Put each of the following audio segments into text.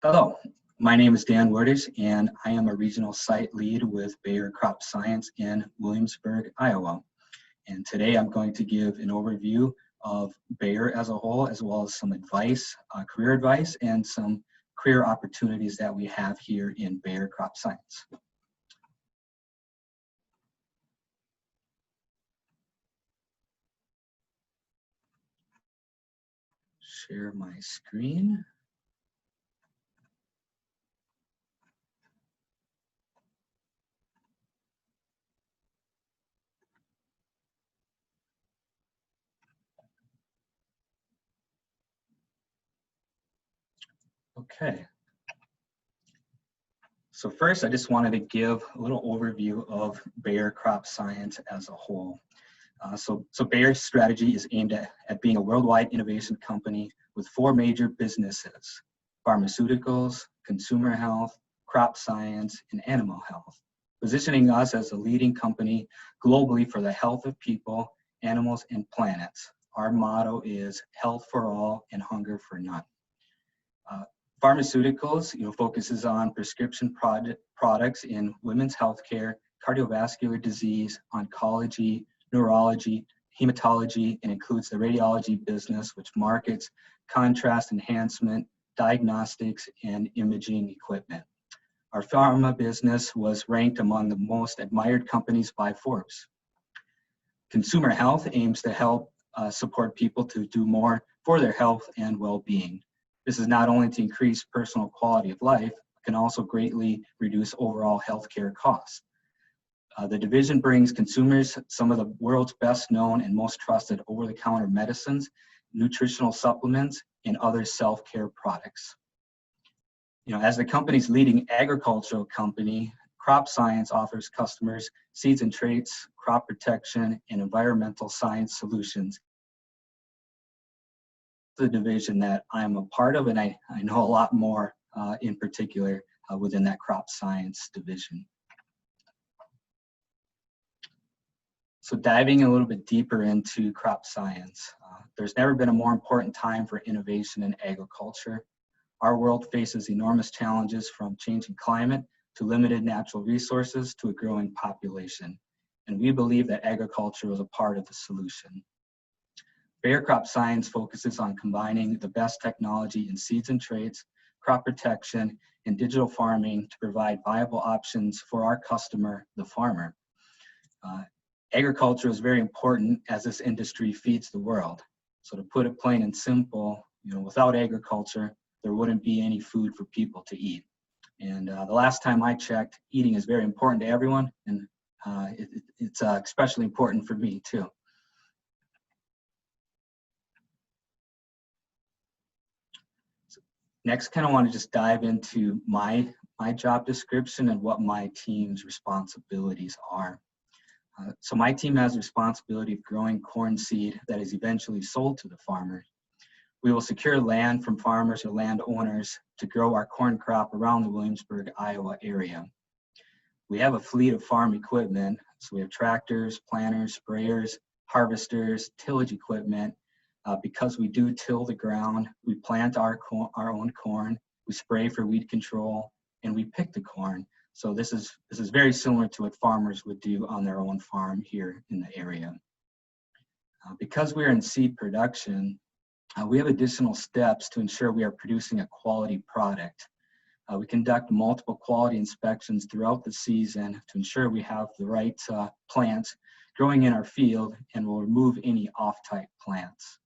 Hello, my name is Dan Wurdish, and I am a regional site lead with Bayer Crop Science in Williamsburg, Iowa. And today I'm going to give an overview of Bayer as a whole, as well as some advice, career advice, and some career opportunities that we have here in Bayer Crop Science. Share my screen. Okay. So first, I just wanted to give a little overview of Bayer Crop Science as a whole. So Bayer's strategy is aimed at being a worldwide innovation company with four major businesses: pharmaceuticals, consumer health, crop science, and animal health, positioning us as a leading company globally for the health of people, animals, and planets. Our motto is health for all and hunger for none. Pharmaceuticals, focuses on prescription products in women's healthcare, cardiovascular disease, oncology, neurology, hematology, and includes the radiology business, which markets contrast enhancement, diagnostics, and imaging equipment. Our pharma business was ranked among the most admired companies by Forbes. Consumer health aims to help support people to do more for their health and well-being. This is not only to increase personal quality of life, but can also greatly reduce overall healthcare costs. The division brings consumers some of the world's best known and most trusted over-the-counter medicines, nutritional supplements, and other self-care products. As the company's leading agricultural company, Crop Science offers customers seeds and traits, crop protection, and environmental science solutions. The division that I'm a part of, and I know a lot more in particular within that crop science division. So diving a little bit deeper into crop science, there's never been a more important time for innovation in agriculture. Our world faces enormous challenges, from changing climate to limited natural resources to a growing population. And we believe that agriculture is a part of the solution. Bayer Crop Science focuses on combining the best technology in seeds and traits, crop protection, and digital farming to provide viable options for our customer, the farmer. Agriculture is very important as this industry feeds the world. So to put it plain and simple, without agriculture, there wouldn't be any food for people to eat. And the last time I checked, eating is very important to everyone, and it's especially important for me too. Next, kind of want to just dive into my job description and what my team's responsibilities are. So my team has the responsibility of growing corn seed that is eventually sold to the farmer. We will secure land from farmers or landowners to grow our corn crop around the Williamsburg, Iowa area. We have a fleet of farm equipment, so we have tractors, planters, sprayers, harvesters, tillage equipment. Because we do till the ground, we plant our own corn, we spray for weed control, and we pick the corn. So this is very similar to what farmers would do on their own farm here in the area. Because we're in seed production, we have additional steps to ensure we are producing a quality product. We conduct multiple quality inspections throughout the season to ensure we have the right plants growing in our field, and will remove any off-type plants.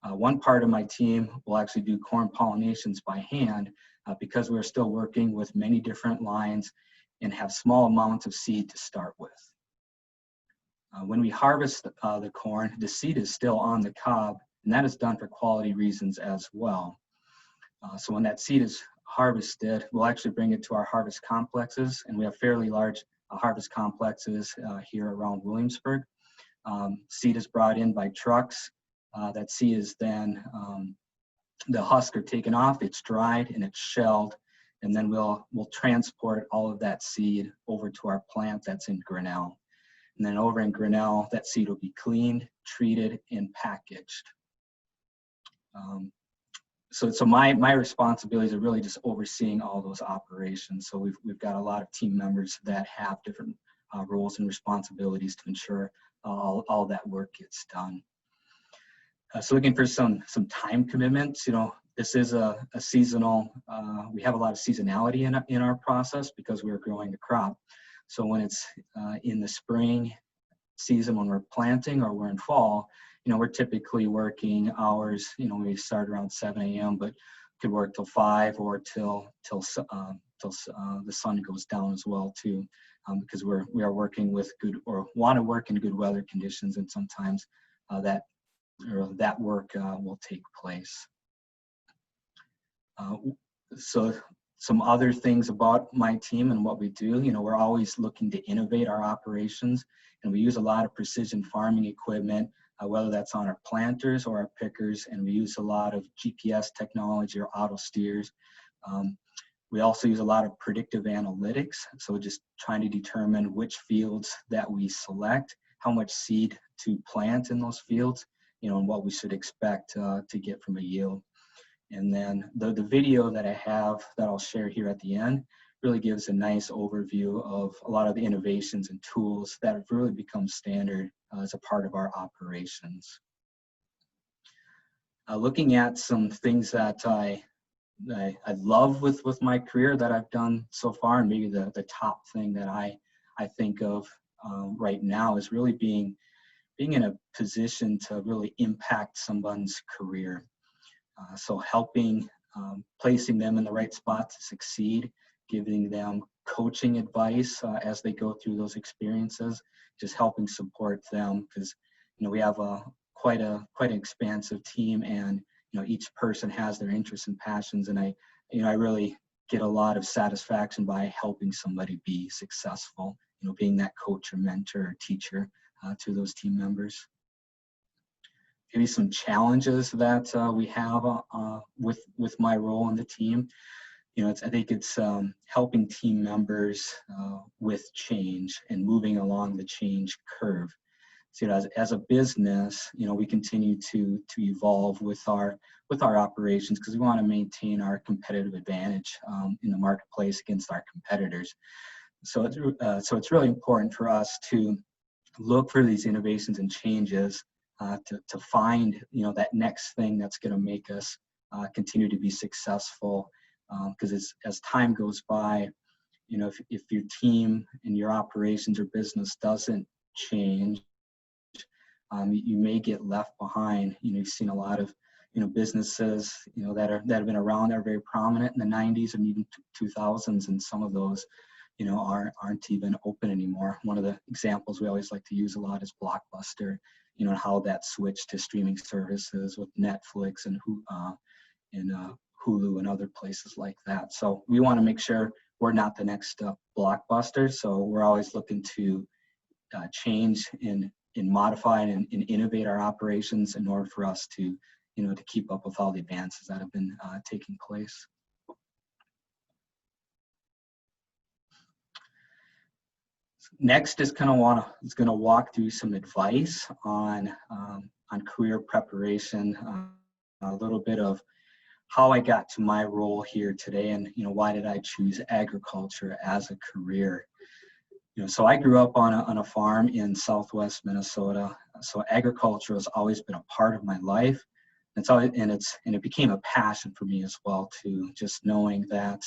One part of my team will actually do corn pollinations by hand because we're still working with many different lines and have small amounts of seed to start with. When we harvest the corn, the seed is still on the cob, and that is done for quality reasons as well. So when that seed is harvested, we'll actually bring it to our harvest complexes, and we have fairly large harvest complexes here around Williamsburg. Seed is brought in by trucks. That seed is then, the husks are taken off, it's dried, and it's shelled, and then we'll transport all of that seed over to our plant that's in Grinnell. And then over in Grinnell, that seed will be cleaned, treated, and packaged. so my responsibilities are really just overseeing all those operations. So we've got a lot of team members that have different roles and responsibilities to ensure all that work gets done. So looking for some time commitments. This is a seasonal. We have a lot of seasonality in our process because we're growing the crop. So when it's in the spring season, when we're planting, or we're in fall, we're typically working hours. We start around 7 a.m., but could work till 5 or till the sun goes down as well too, because we are working with good, or want to work in good weather conditions, and sometimes that work will take place. So some other things about my team and what we do, we're always looking to innovate our operations, and we use a lot of precision farming equipment, whether that's on our planters or our pickers, and we use a lot of GPS technology or auto steers. We also use a lot of predictive analytics, so just trying to determine which fields that we select, how much seed to plant in those fields, and what we should expect to get from a yield. And then the video that I have that I'll share here at the end really gives a nice overview of a lot of the innovations and tools that have really become standard as a part of our operations. Looking at some things that I love with my career that I've done so far, and maybe the top thing that I think of right now is really being in a position to really impact someone's career. So helping, placing them in the right spot to succeed, giving them coaching advice as they go through those experiences, just helping support them, because we have quite an expansive team, and each person has their interests and passions, and I really get a lot of satisfaction by helping somebody be successful, being that coach or mentor or teacher to those team members. Maybe some challenges that we have with my role in the team. I think it's helping team members with change and moving along the change curve. So as a business, we continue to evolve with our operations, because we want to maintain our competitive advantage in the marketplace against our competitors. So it's really important for us to look for these innovations and changes to find that next thing that's going to make us continue to be successful, because as time goes by, if your team and your operations or business doesn't change, you may get left behind. You've seen a lot of businesses that have been around, that are very prominent in the 90s and even 2000s, and some of those aren't even open anymore. One of the examples we always like to use a lot is Blockbuster, and how that switched to streaming services with Netflix and Hulu and other places like that. So we want to make sure we're not the next Blockbuster. So we're always looking to change and modify and innovate our operations in order for us to to keep up with all the advances that have been taking place. Next is going to walk through some advice on career preparation, a little bit of how I got to my role here today, and why did I choose agriculture as a career. So I grew up on a farm in Southwest Minnesota. So agriculture has always been a part of my life. It became a passion for me as well too. Just knowing that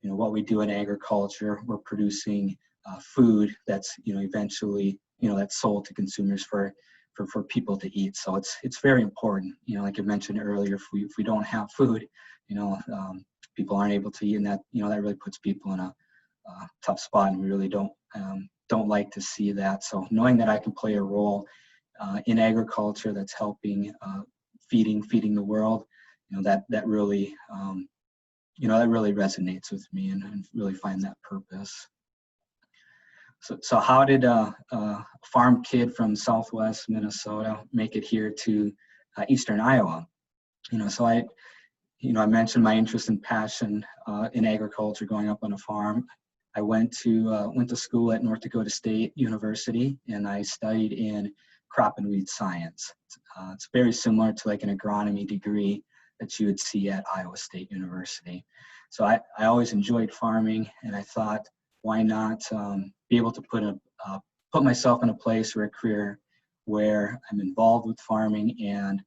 what we do in agriculture, we're producing food that's eventually that's sold to consumers for people to eat. So it's very important. Like I mentioned earlier, if we don't have food, people aren't able to eat, and that that really puts people in a tough spot, and we really don't like to see that. So knowing that I can play a role in agriculture that's helping feeding the world, that really that really resonates with me, and really find that purpose. So how did a farm kid from Southwest Minnesota make it here to Eastern Iowa? So I mentioned my interest and passion in agriculture growing up on a farm. I went to school at North Dakota State University, and I studied in crop and weed science. It's very similar to like an agronomy degree that you would see at Iowa State University. So I always enjoyed farming, and I thought, why not be able to put myself in a place or a career where I'm involved with farming. And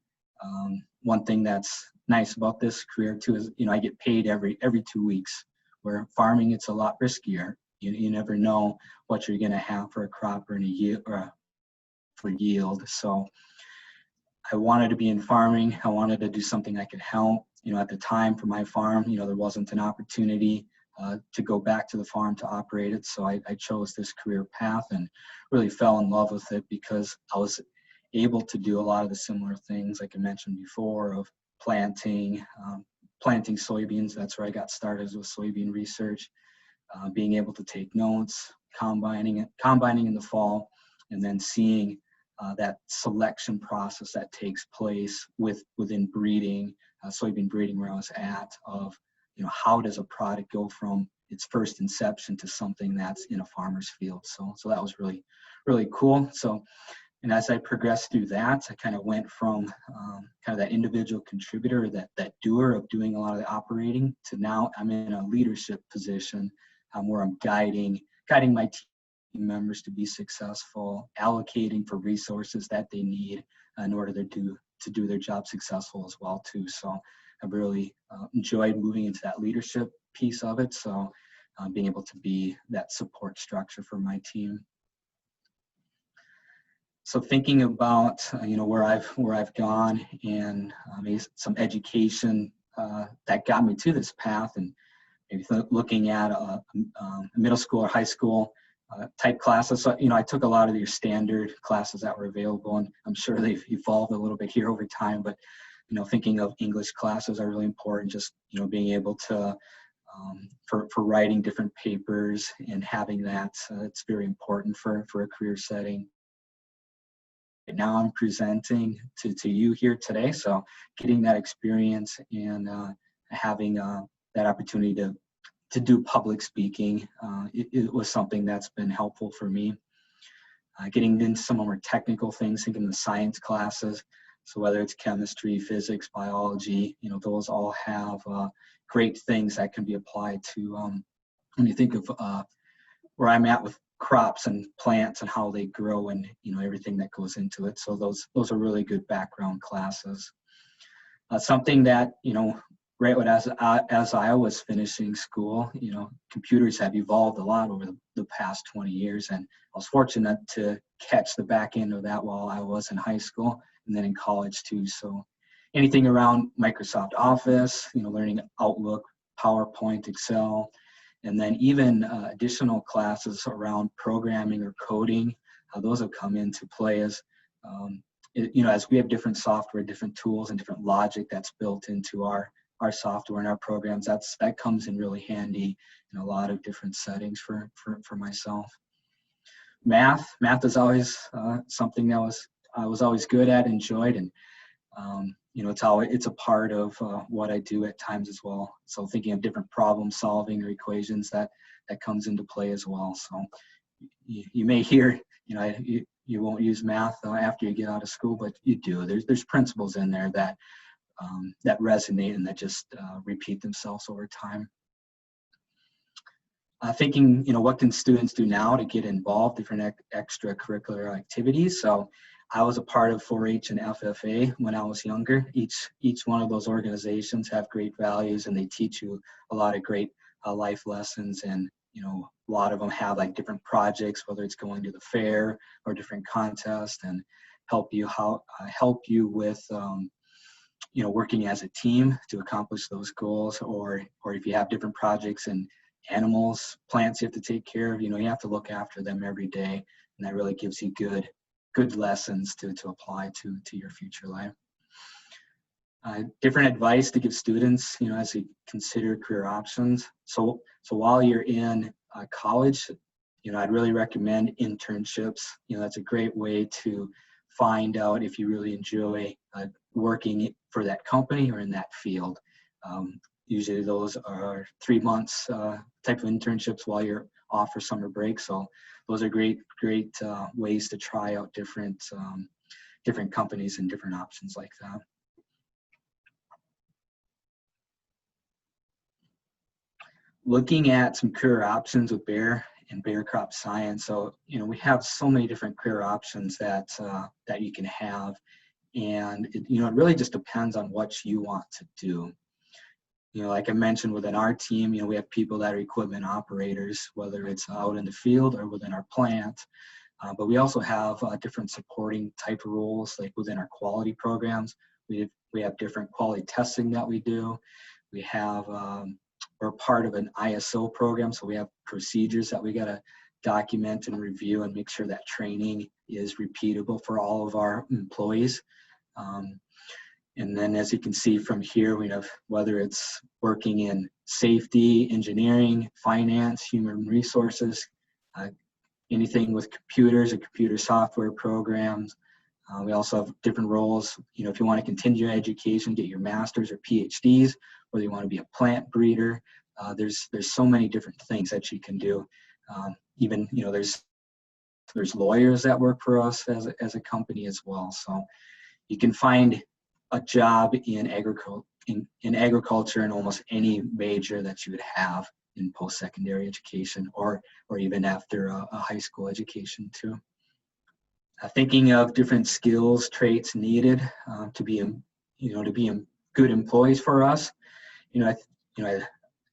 one thing that's nice about this career too is, I get paid every 2 weeks, where farming, it's a lot riskier. You never know what you're going to have for a crop or for yield. So I wanted to be in farming. I wanted to do something I could help. At the time for my farm, there wasn't an opportunity to go back to the farm to operate it. So I chose this career path and really fell in love with it, because I was able to do a lot of the similar things, like I mentioned before, of planting soybeans. That's where I got started, with soybean research, being able to take notes, combining in the fall, and then seeing that selection process that takes place within breeding, soybean breeding, where I was at, of how does a product go from its first inception to something that's in a farmer's field. So that was really, really cool. And as I progressed through that, I kind of went from kind of that individual contributor, that doer of doing a lot of the operating, to now I'm in a leadership position where I'm guiding my team members to be successful, allocating for resources that they need in order to do their job successful as well too. So I've really enjoyed moving into that leadership piece of it. So being able to be that support structure for my team. So thinking about where I've gone, and maybe some education that got me to this path, and maybe looking at a middle school or high school type classes. So I took a lot of your standard classes that were available, and I'm sure they've evolved a little bit here over time. But thinking of English classes are really important. Just being able to for writing different papers and having that, it's very important for a career setting. Now I'm presenting to you here today, so getting that experience and having that opportunity to do public speaking, it was something that's been helpful for me. Getting into some more technical things, thinking of the science classes, so whether it's chemistry, physics, biology, those all have great things that can be applied to when you think of where I'm at with crops and plants and how they grow, and everything that goes into it. So those are really good background classes. Something that right as I was finishing school, computers have evolved a lot over the past 20 years, and I was fortunate to catch the back end of that while I was in high school and then in college too. So anything around Microsoft Office, learning Outlook, PowerPoint, Excel, and then even additional classes around programming or coding. Those have come into play as as we have different software, different tools, and different logic that's built into our software and our programs. That comes in really handy in a lot of different settings for myself. Math is always something that I was always good at, enjoyed, and it's a part of what I do at times as well. So thinking of different problem solving or equations, that comes into play as well. So you may hear, you won't use math after you get out of school, but you do. There's principles in there that resonate and that just repeat themselves over time. Thinking, what can students do now to get involved, different extracurricular activities. So I was a part of 4-H and FFA when I was younger. Each one of those organizations have great values, and they teach you a lot of great life lessons. And a lot of them have like different projects, whether it's going to the fair or different contests, and help you with working as a team to accomplish those goals. Or if you have different projects and animals, plants you have to take care of, you have to look after them every day, and that really gives you good lessons to apply to your future life. Different advice to give students, as they consider career options. So while you're in college, I'd really recommend internships. That's a great way to find out if you really enjoy working for that company or in that field. Usually those are 3 months type of internships while you're off for summer break. So those are great ways to try out different companies and different options like that. looking at some career options with Bayer and Bayer Crop Science. So, we have so many different career options that you can have. And, it really just depends on what you want to do. Like I mentioned, within our team, we have people that are equipment operators, whether it's out in the field or within our plant. But we also have different supporting type of roles, like within our quality programs. We have different quality testing that we do. We have, we're part of an ISO program, so we have procedures that we got to document and review and make sure that training is repeatable for all of our employees. And then, as you can see from here, we have whether it's working in safety, engineering, finance, human resources, anything with computers or computer software programs. We also have different roles. If you want to continue your education, get your master's or PhDs, whether you want to be a plant breeder, there's so many different things that you can do. Even there's lawyers that work for us as a company as well. So you can find a job in agriculture in almost any major that you would have in post-secondary education, or even after a high school education too. Thinking of different skills, traits needed to be good employees for us. I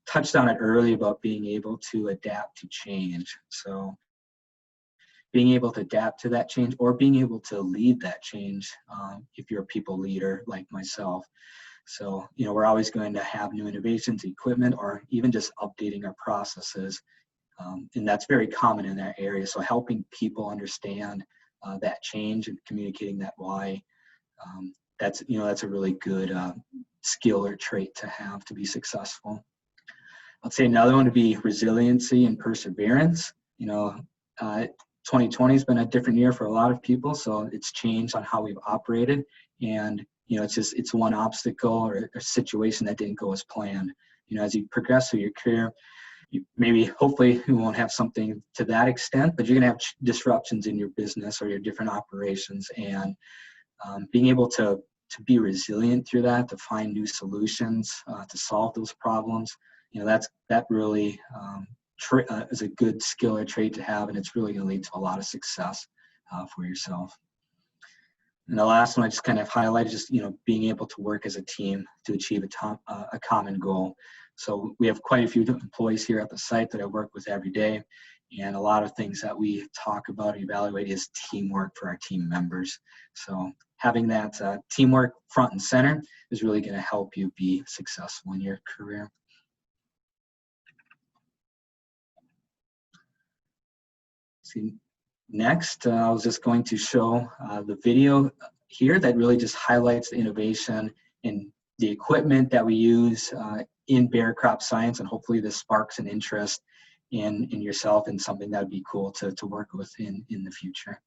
touched on it earlier about being able to adapt to change. So being able to adapt to that change, or being able to lead that change if you're a people leader like myself. So, we're always going to have new innovations, equipment, or even just updating our processes. And that's very common in that area. So helping people understand that change and communicating that why, that's a really good skill or trait to have to be successful. I'd say another one would be resiliency and perseverance. 2020 has been a different year for a lot of people, so it's changed on how we've operated. And it's one obstacle or a situation that didn't go as planned. As you progress through your career, hopefully you won't have something to that extent, but you're going to have disruptions in your business or your different operations. And being able to be resilient through that, to find new solutions, to solve those problems, that really is a good skill or trait to have, and it's really going to lead to a lot of success for yourself. And the last one I just kind of highlighted, just being able to work as a team to achieve a common goal. So we have quite a few employees here at the site that I work with every day, and a lot of things that we talk about and evaluate is teamwork for our team members. So having that teamwork front and center is really going to help you be successful in your career. See, next, I was just going to show the video here that really just highlights the innovation and the equipment that we use in Bayer Crop Science, and hopefully this sparks an interest in yourself and something that would be cool to work with in the future.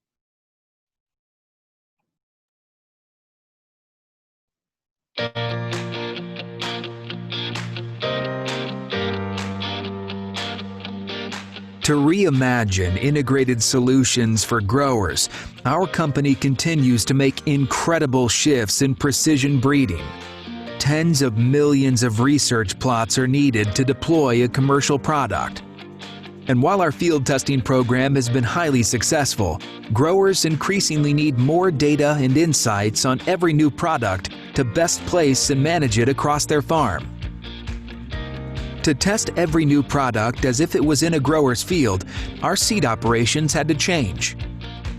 To reimagine integrated solutions for growers, our company continues to make incredible shifts in precision breeding. Tens of millions of research plots are needed to deploy a commercial product. And while our field testing program has been highly successful, growers increasingly need more data and insights on every new product to best place and manage it across their farm. To test every new product as if it was in a grower's field, our seed operations had to change.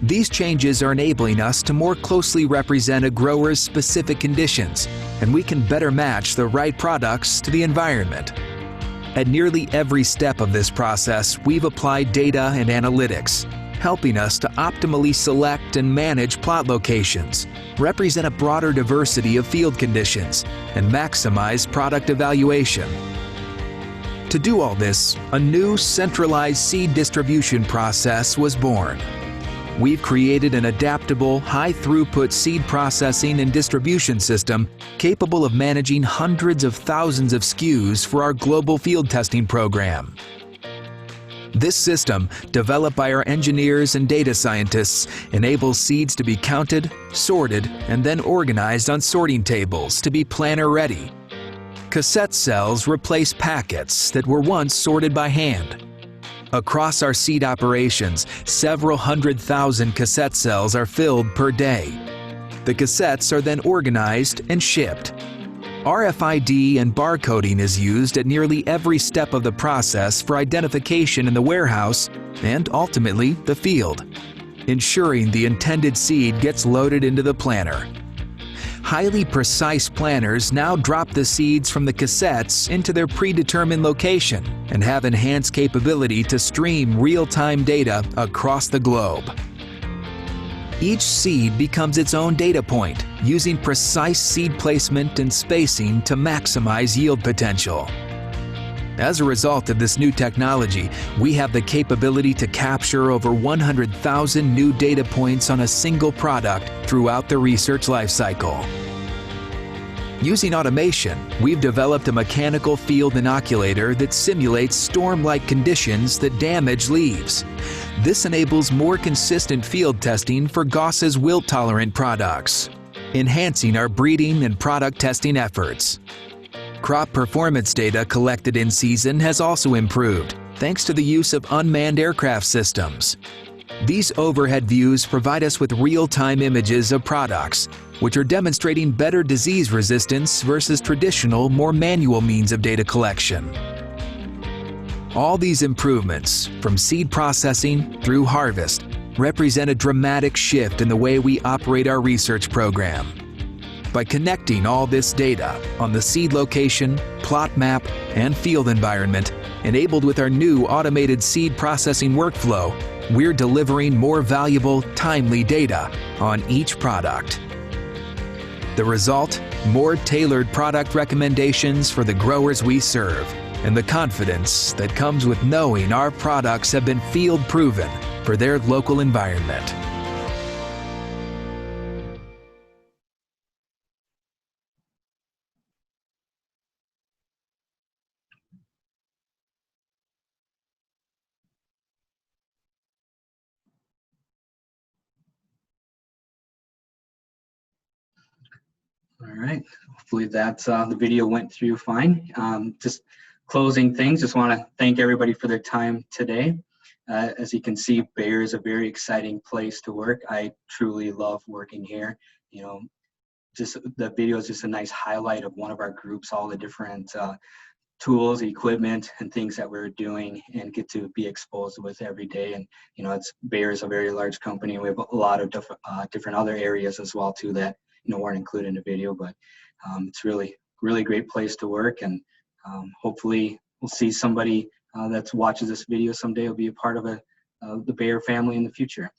These changes are enabling us to more closely represent a grower's specific conditions, and we can better match the right products to the environment. At nearly every step of this process, we've applied data and analytics, helping us to optimally select and manage plot locations, represent a broader diversity of field conditions, and maximize product evaluation. To do all this, a new centralized seed distribution process was born. We've created an adaptable, high-throughput seed processing and distribution system capable of managing hundreds of thousands of SKUs for our global field testing program. This system, developed by our engineers and data scientists, enables seeds to be counted, sorted, and then organized on sorting tables to be planter ready. cassette cells replace packets that were once sorted by hand. Across our seed operations, several 100,000 cassette cells are filled per day. The cassettes are then organized and shipped. RFID and barcoding is used at nearly every step of the process for identification in the warehouse and ultimately the field, ensuring the intended seed gets loaded into the planter. Highly precise planners now drop the seeds from the cassettes into their predetermined location and have enhanced capability to stream real-time data across the globe. Each seed becomes its own data point, using precise seed placement and spacing to maximize yield potential. As a result of this new technology, we have the capability to capture over 100,000 new data points on a single product throughout the research lifecycle. Using automation, we've developed a mechanical field inoculator that simulates storm-like conditions that damage leaves. This enables more consistent field testing for Goss's wilt-tolerant products, enhancing our breeding and product testing efforts. Crop performance data collected in season has also improved, thanks to the use of unmanned aircraft systems. These overhead views provide us with real-time images of products, which are demonstrating better disease resistance versus traditional, more manual means of data collection. All these improvements, from seed processing through harvest, represent a dramatic shift in the way we operate our research program. By connecting all this data on the seed location, plot map, and field environment, enabled with our new automated seed processing workflow, we're delivering more valuable, timely data on each product. The result? More tailored product recommendations for the growers we serve, and the confidence that comes with knowing our products have been field proven for their local environment. All right, hopefully the video went through fine. Just closing things, just want to thank everybody for their time today. As you can see, Bayer is a very exciting place to work. I truly love working here. You know, just the video is just a nice highlight of one of our groups, all the different tools, equipment, and things that we're doing and get to be exposed with every day. And you know, Bayer is a very large company. We have a lot of different other areas as well too that weren't included in the video, but it's really great place to work, and hopefully we'll see somebody that watches this video someday will be a part of the Bayer family in the future.